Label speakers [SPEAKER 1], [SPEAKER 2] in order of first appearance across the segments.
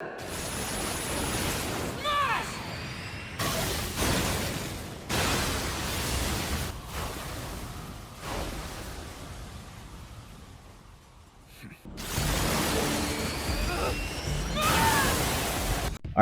[SPEAKER 1] Are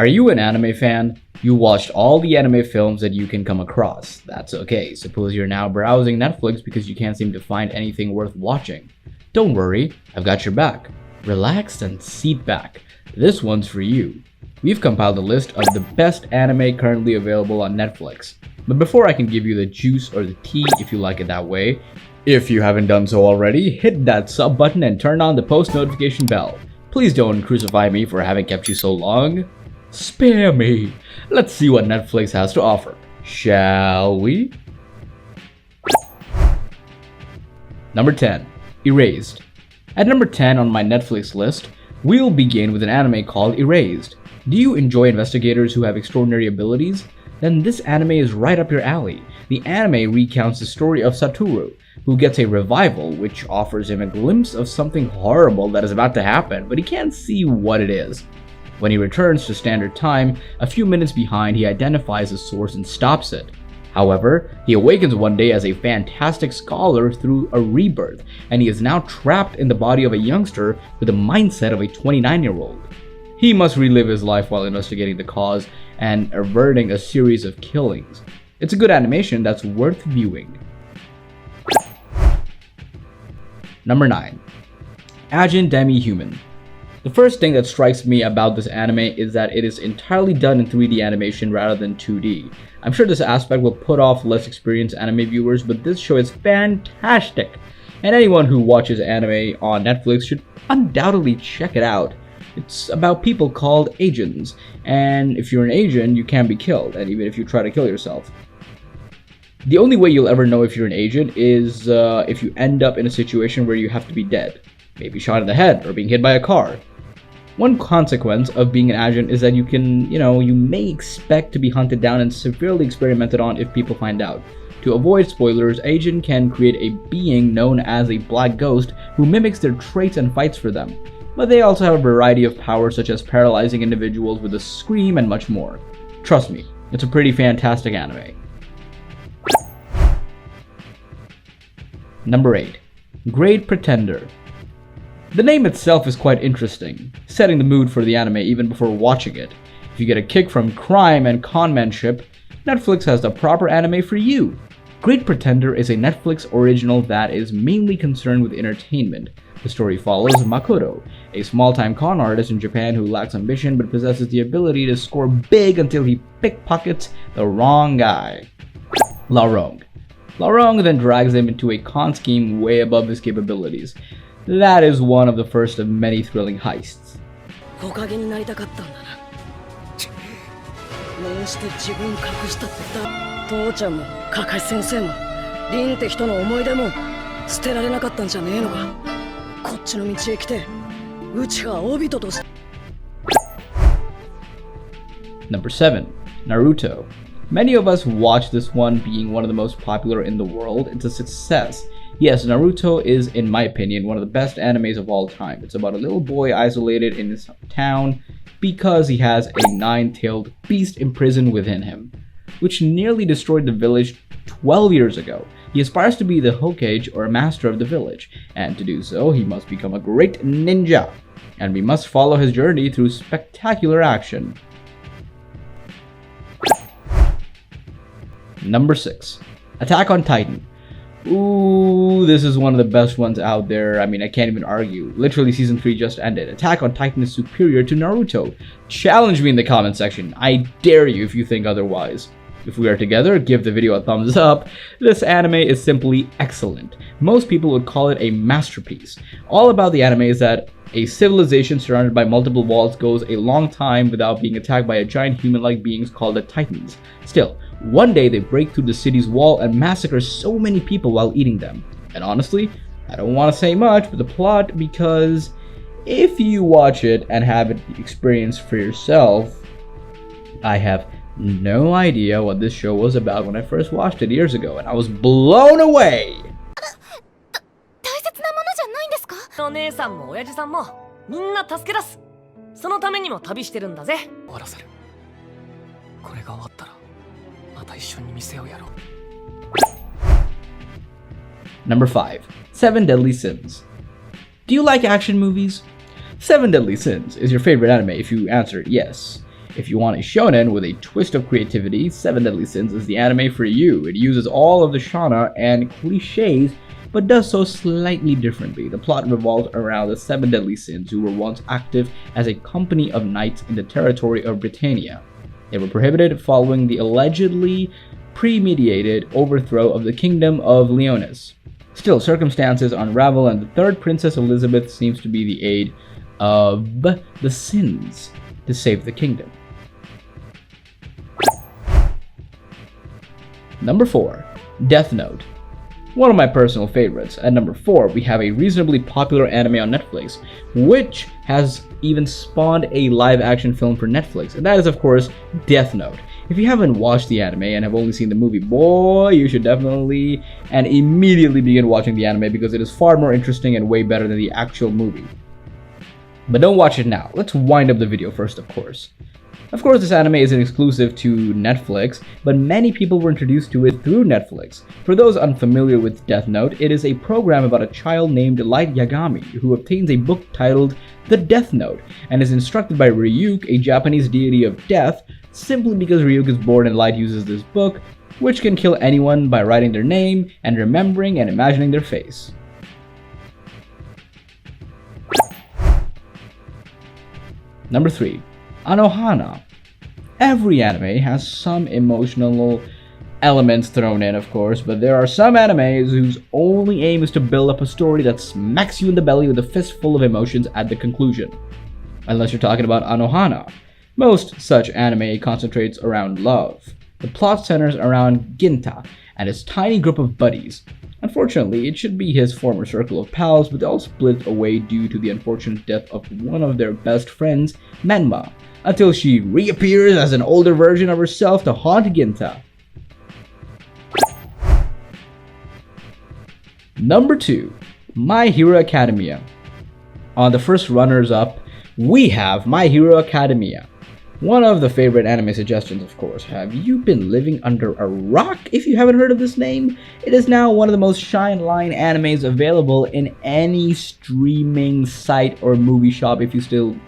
[SPEAKER 1] you an anime fan? You watched all the anime films that you can come across. That's okay. Suppose you're now browsing Netflix because you can't seem to find anything worth watching. Don't worry, I've got your back. Relax and seat back. This one's for you. We've compiled a list of the best anime currently available on Netflix. But before I can give you the juice or the tea if you like it that way, if you haven't done so already, hit that sub button and turn on the post notification bell. Please don't crucify me for having kept you so long. Spare me. Let's see what Netflix has to offer, shall we? Number 10. Erased. At number 10 on my Netflix list, we'll begin with an anime called Erased. Do you enjoy investigators who have extraordinary abilities? Then this anime is right up your alley. The anime recounts the story of Satoru, who gets a revival which offers him a glimpse of something horrible that is about to happen, but he can't see what it is. When he returns to standard time, a few minutes behind, he identifies the source and stops it. However, he awakens one day as a fantastic scholar through a rebirth, and he is now trapped in the body of a youngster with the mindset of a 29-year-old. He must relive his life while investigating the cause and averting a series of killings. It's a good animation that's worth viewing. Number 9. Ajin Demi-Human. The first thing that strikes me about this anime is that it is entirely done in 3D animation rather than 2D. I'm sure this aspect will put off less experienced anime viewers, but this show is fantastic, and anyone who watches anime on Netflix should undoubtedly check it out. It's about people called Ajins, and if you're an Ajin, you can be killed, and even if you try to kill yourself. The only way you'll ever know if you're an Ajin is if you end up in a situation where you have to be dead, maybe shot in the head or being hit by a car. One consequence of being an Ajin is that you may expect to be hunted down and severely experimented on if people find out. To avoid spoilers, Ajin can create a being known as a black ghost who mimics their traits and fights for them. But they also have a variety of powers such as paralyzing individuals with a scream and much more. Trust me, it's a pretty fantastic anime. Number 8. Great Pretender. The name itself is quite interesting, setting the mood for the anime even before watching it. If you get a kick from crime and conmanship, Netflix has the proper anime for you. Great Pretender is a Netflix original that is mainly concerned with entertainment. The story follows Makoto, a small-time con artist in Japan who lacks ambition but possesses the ability to score big until he pickpockets the wrong guy, Larong. Larong then drags him into a con scheme way above his capabilities. That is one of the first of many thrilling heists. Number 7. Naruto. Many of us watch this one, being one of the most popular in the world. It's a success. Yes, Naruto is, in my opinion, one of the best animes of all time. It's about a little boy isolated in his town because he has a 9-tailed beast imprisoned within him, which nearly destroyed the village 12 years ago. He aspires to be the Hokage, or master of the village, and to do so, he must become a great ninja, and we must follow his journey through spectacular action. Number 6. Attack on Titan. Ooh, this is one of the best ones out there. I mean, I can't even argue. Literally, Season 3 just ended. Attack on Titan is superior to Naruto. Challenge me in the comment section. I dare you if you think otherwise. If we are together, give the video a thumbs up. This anime is simply excellent. Most people would call it a masterpiece. All about the anime is that a civilization surrounded by multiple walls goes a long time without being attacked by a giant human-like beings called the Titans. Still, one day they break through the city's wall and massacre so many people while eating them. And honestly, I don't want to say much with the plot because if you watch it and have it experienced for yourself, I have no idea what this show was about when I first watched it years ago, and I was blown away!
[SPEAKER 2] 大切なものじゃないんですか？お姉さんも親父さんもみんな助け出す。そのためにも旅してるんだぜ。
[SPEAKER 3] 終わらせる。これが終わったらまた一緒に店をやろう。
[SPEAKER 1] Number 5. Seven Deadly Sins. Do you like action movies? Seven Deadly Sins is your favorite anime if you answered yes. If you want a shonen with a twist of creativity, Seven Deadly Sins is the anime for you. It uses all of the shana and cliches, but does so slightly differently. The plot revolves around the Seven Deadly Sins, who were once active as a company of knights in the territory of Britannia. They were prohibited following the allegedly premeditated overthrow of the Kingdom of Leonis. Still, circumstances unravel, and the third Princess Elizabeth seems to be the aid of the Sins to save the kingdom. Number 4. Death Note. One of my personal favorites. At number 4, we have a reasonably popular anime on Netflix, which has even spawned a live-action film for Netflix, and that is, of course, Death Note. If you haven't watched the anime and have only seen the movie, boy, you should definitely and immediately begin watching the anime because it is far more interesting and way better than the actual movie. But don't watch it now. Let's wind up the video first, of course. Of course, this anime isn't exclusive to Netflix, but many people were introduced to it through Netflix. For those unfamiliar with Death Note, it is a program about a child named Light Yagami who obtains a book titled The Death Note and is instructed by Ryuk, a Japanese deity of death, simply because Ryuk is bored and Light uses this book, which can kill anyone by writing their name and remembering and imagining their face. Number 3. Anohana. Every anime has some emotional elements thrown in, of course, but there are some animes whose only aim is to build up a story that smacks you in the belly with a fistful of emotions at the conclusion. Unless you're talking about Anohana. Most such anime concentrates around love. The plot centers around Ginta and his tiny group of buddies. Unfortunately, it should be his former circle of pals, but they all split away due to the unfortunate death of one of their best friends, Menma, until she reappears as an older version of herself to haunt Ginta. Number 2. My Hero Academia. On the first runners-up, we have My Hero Academia. One of the favorite anime suggestions, of course. Have you been living under a rock if you haven't heard of this name? It is now one of the most shine-line animes available in any streaming site or movie shop if you still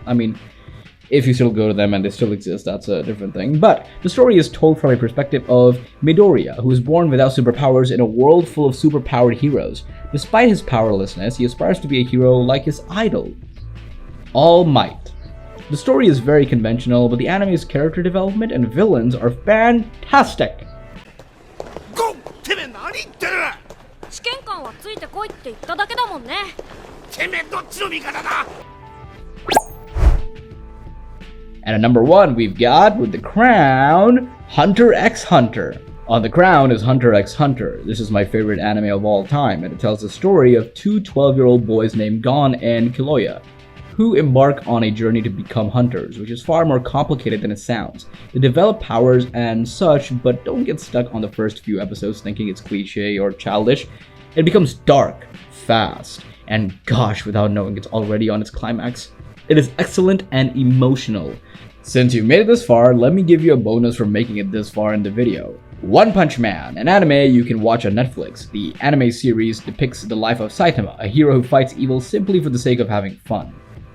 [SPEAKER 1] go to them and they still exist, that's a different thing. But the story is told from a perspective of Midoriya, who is born without superpowers in a world full of superpowered heroes. Despite his powerlessness, he aspires to be a hero like his idol, All Might. The story is very conventional, but the anime's character development and villains are fantastic.
[SPEAKER 4] Go! てめえ何言ってる!
[SPEAKER 2] 試験官はついてこいって言っただけだもんね。
[SPEAKER 4] てめえどっちの味方だ!
[SPEAKER 1] And at number 1, we've got, with the crown, Hunter x Hunter. On the crown is Hunter x Hunter. This is my favorite anime of all time, and it tells the story of two 12-year-old boys named Gon and Kiloya, who embark on a journey to become hunters, which is far more complicated than it sounds. They develop powers and such, but don't get stuck on the first few episodes thinking it's cliche or childish. It becomes dark, fast, and gosh, without knowing it's already on its climax. It is excellent and emotional. Since you made it this far, let me give you a bonus for making it this far in the video. One Punch Man, an anime you can watch on Netflix. The anime series depicts the life of Saitama, a hero who fights evil simply for the sake of having fun.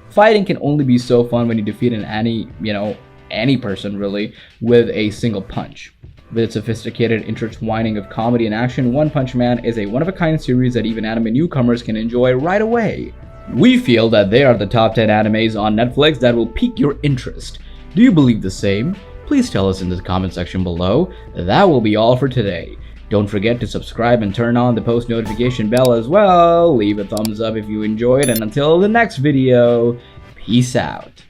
[SPEAKER 1] Fighting can only be so fun when you defeat any person really, with a single punch. With its sophisticated intertwining of comedy and action, One Punch Man is a one-of-a-kind series that even anime newcomers can enjoy right away. We feel that they are the top 10 animes on Netflix that will pique your interest. Do you believe the same? Please tell us in the comment section below. That will be all for today. Don't forget to subscribe and turn on the post notification bell as well. Leave a thumbs up if you enjoyed, and until the next video, peace out.